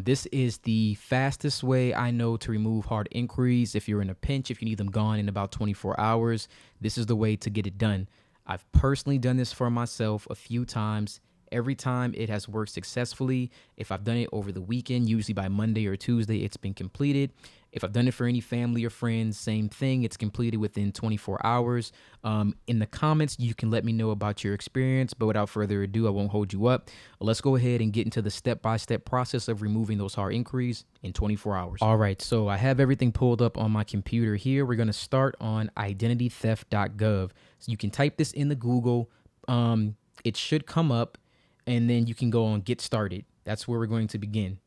This is the fastest way I know to remove hard inquiries. If you're in a pinch, if you need them gone in about 24 hours, this is the way to get it done. I've personally done this for myself a few times. Every time it has worked successfully. If I've done it over the weekend, usually by Monday or Tuesday, it's been completed. If I've done it for any family or friends, same thing. It's completed within 24 hours. In the comments, you can let me know about your experience. But without further ado, I won't hold you up. Let's go ahead and get into the step-by-step process of removing those hard inquiries in 24 hours. All right, so I have everything pulled up on my computer here. We're going to start on Identitytheft.gov. So you can type this in the Google. It should come up. And then you can go on Get Started. That's where we're going to begin.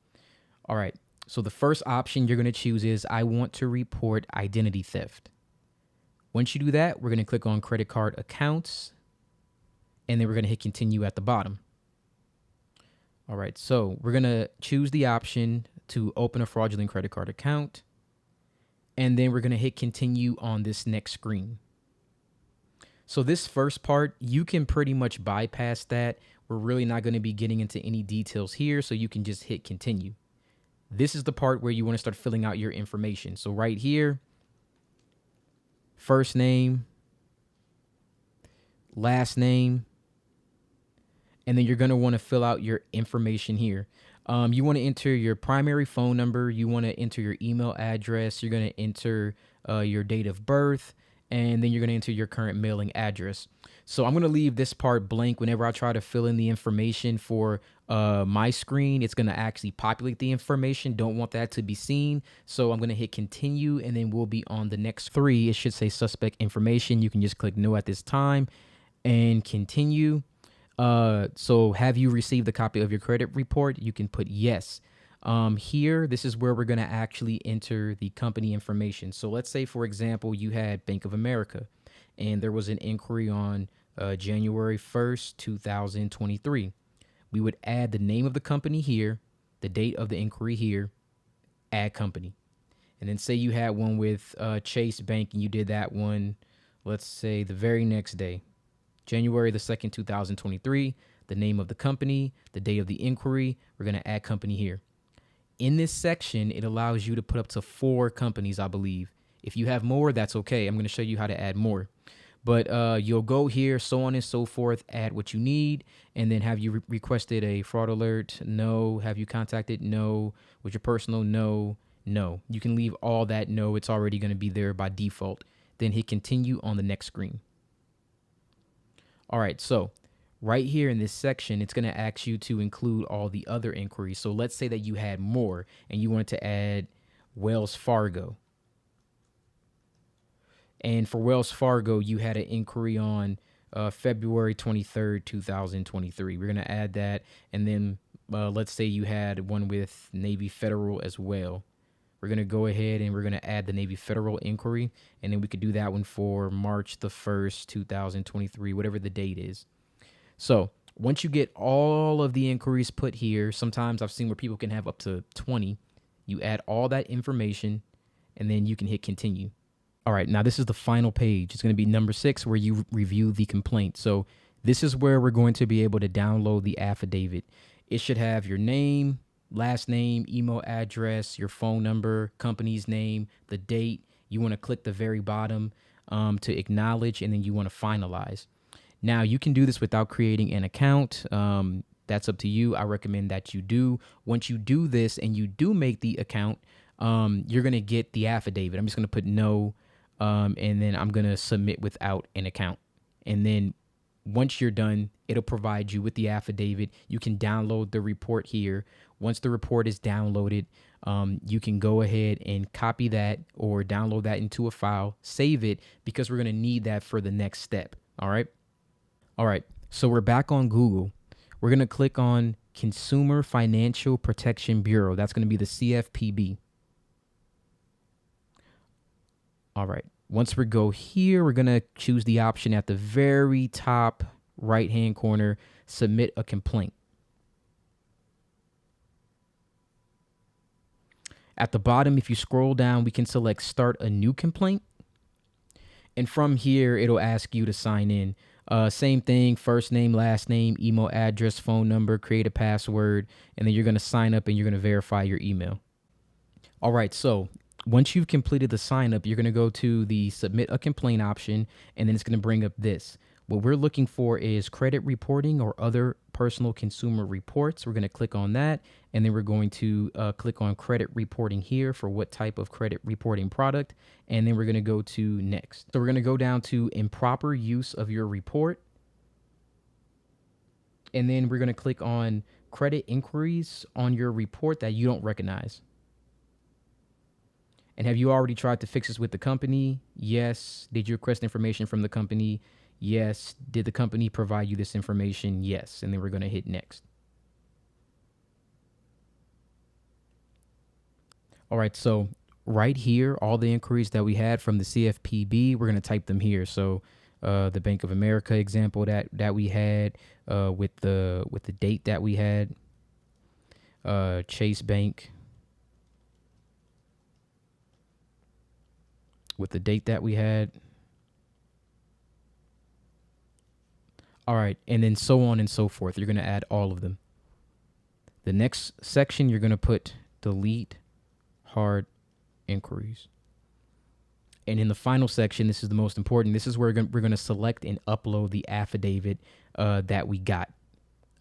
All right. So the first option you're going to choose is I want to report identity theft. Once you do that, we're going to click on Credit Card Accounts. And then we're going to hit Continue at the bottom. All right. So we're going to choose the option to open a fraudulent credit card account. And then we're going to hit Continue on this next screen. So this first part, you can pretty much bypass that. We're really not going to be getting into any details here, so you can just hit continue. This is the part where you want to start filling out your information. So right here, first name, last name, and then you're going to want to fill out your information here. You want to enter your primary phone number. You want to enter your email address. You're going to enter your date of birth. And then you're going to enter your current mailing address. So I'm going to leave this part blank. Whenever I try to fill in the information for my screen, it's going to actually populate the information. Don't want that to be seen. So I'm going to hit continue, and then we'll be on the next three. It should say suspect information. You can just click no at this time and continue. So have you received a copy of your credit report? You can put yes. Here, this is where we're going to actually enter the company information. So let's say, for example, you had Bank of America and there was an inquiry on January 1st, 2023. We would add the name of the company here, the date of the inquiry here, add company. And then say you had one with Chase Bank and you did that one, let's say the very next day, January the 2nd, 2023, the name of the company, the day of the inquiry, we're going to add company here. In this section, it allows you to put up to 4 companies, I believe. If you have more, that's okay. I'm going to show you how to add more. But you'll go here, so on and so forth, add what you need, and then have you requested a fraud alert? No. Have you contacted? No. Was your personal? No. No. You can leave all that no. It's already going to be there by default. Then hit continue on the next screen. All right, so right here in this section, it's going to ask you to include all the other inquiries. So let's say that you had more and you wanted to add Wells Fargo. And for Wells Fargo, you had an inquiry on February 23rd, 2023. We're going to add that. And then let's say you had one with Navy Federal as well. We're going to go ahead and we're going to add the Navy Federal inquiry. And then we could do that one for March the 1st, 2023, whatever the date is. So once you get all of the inquiries put here, sometimes I've seen where people can have up to 20. You add all that information and then you can hit continue. All right, now this is the final page. It's going to be number 6 where you review the complaint. So this is where we're going to be able to download the affidavit. It should have your name, last name, email address, your phone number, company's name, the date. You want to click the very bottom to acknowledge, and then you want to finalize. Now, you can do this without creating an account. That's up to you. I recommend that you do. Once you do this and you do make the account, you're going to get the affidavit. I'm just going to put no, and then I'm going to submit without an account. And then once you're done, it'll provide you with the affidavit. You can download the report here. Once the report is downloaded, you can go ahead and copy that or download that into a file, save it, because we're going to need that for the next step. All right. All right, so we're back on Google. We're going to click on Consumer Financial Protection Bureau. That's going to be the CFPB. All right, once we go here, we're going to choose the option at the very top right-hand corner, Submit a Complaint. At the bottom, if you scroll down, we can select Start a New Complaint. And from here, it'll ask you to sign in. Same thing, first name, last name, email address, phone number, create a password, and then you're going to sign up and you're going to verify your email. All right, so once you've completed the sign up, you're going to go to the submit a complaint option, and then it's going to bring up this. What we're looking for is credit reporting or other personal consumer reports. We're going to click on that, and then we're going to click on credit reporting here for what type of credit reporting product, and then we're going to go to next. So we're going to go down to improper use of your report, and then we're going to click on credit inquiries on your report that you don't recognize. And have you already tried to fix this with the company? Yes. Did you request information from the company? Yes. Did the company provide you this information? Yes. And then we're going to hit next. All right. So right here, all the inquiries that we had from the CFPB, we're going to type them here. So the Bank of America example that we had with the date that we had, Chase Bank, with the date that we had. All right, and then so on and so forth. You're going to add all of them. The next section, you're going to put delete hard inquiries. And in the final section, this is the most important. This is where we're going to select and upload the affidavit that we got.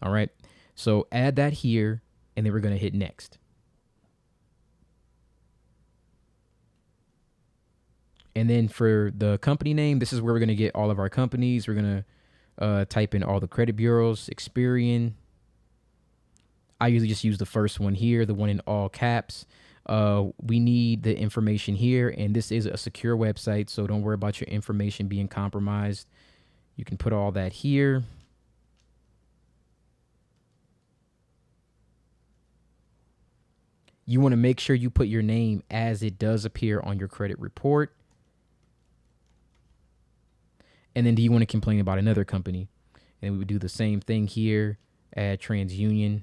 All right, so add that here, and then we're going to hit next. And then for the company name, this is where we're going to get all of our companies. We're going to type in all the credit bureaus, Experian. I usually just use the first one here, the one in all caps. We need the information here, and this is a secure website, so don't worry about your information being compromised. You can put all that here. You want to make sure you put your name as it does appear on your credit report. And then do you want to complain about another company? And we would do the same thing here, add TransUnion.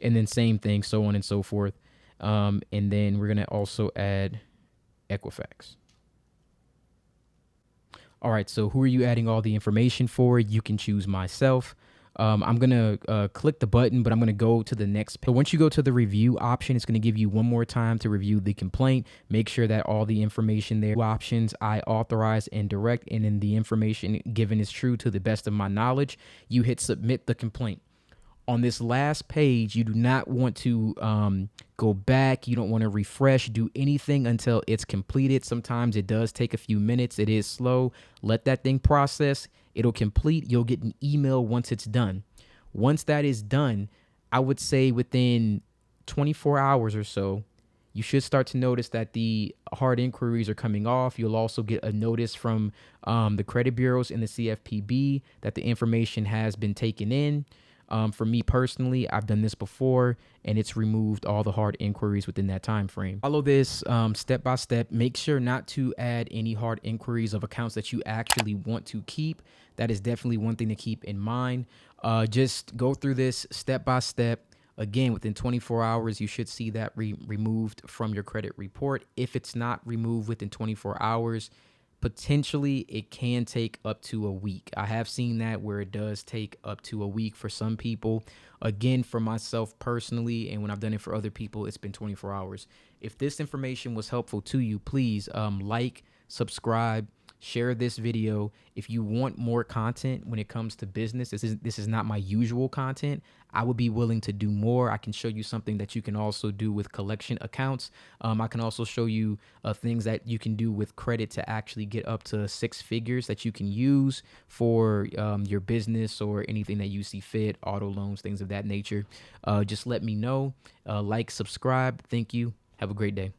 And then same thing, so on and so forth. And then we're going to also add Equifax. All right, so who are you adding all the information for? You can choose myself. I'm going to click the button, but I'm going to go to the next page. So once you go to the review option, it's going to give you one more time to review the complaint. Make sure that all the information there, options, I authorize and direct, and then the information given is true to the best of my knowledge. You hit submit the complaint. On this last page, you do not want to go back. You don't want to refresh, do anything until it's completed. Sometimes it does take a few minutes. It is slow. Let that thing process. It'll complete. You'll get an email once it's done. Once that is done, I would say within 24 hours or so, you should start to notice that the hard inquiries are coming off. You'll also get a notice from the credit bureaus and the CFPB that the information has been taken in. For me personally, I've done this before, and it's removed all the hard inquiries within that time frame. Follow this step by step. Make sure not to add any hard inquiries of accounts that you actually want to keep. That is definitely one thing to keep in mind. Just go through this step by step. Again, within 24 hours, you should see that removed from your credit report. If it's not removed within 24 hours, potentially it can take up to a week. I have seen that where it does take up to a week for some people. Again, for myself personally, and when I've done it for other people, it's been 24 hours. If this information was helpful to you, please like, subscribe, share this video. If you want more content when it comes to business, this is not my usual content. I would be willing to do more. I can show you something that you can also do with collection accounts. I can also show you things that you can do with credit to actually get up to 6 figures that you can use for your business or anything that you see fit, auto loans, things of that nature. Just let me know. Like, subscribe. Thank you. Have a great day.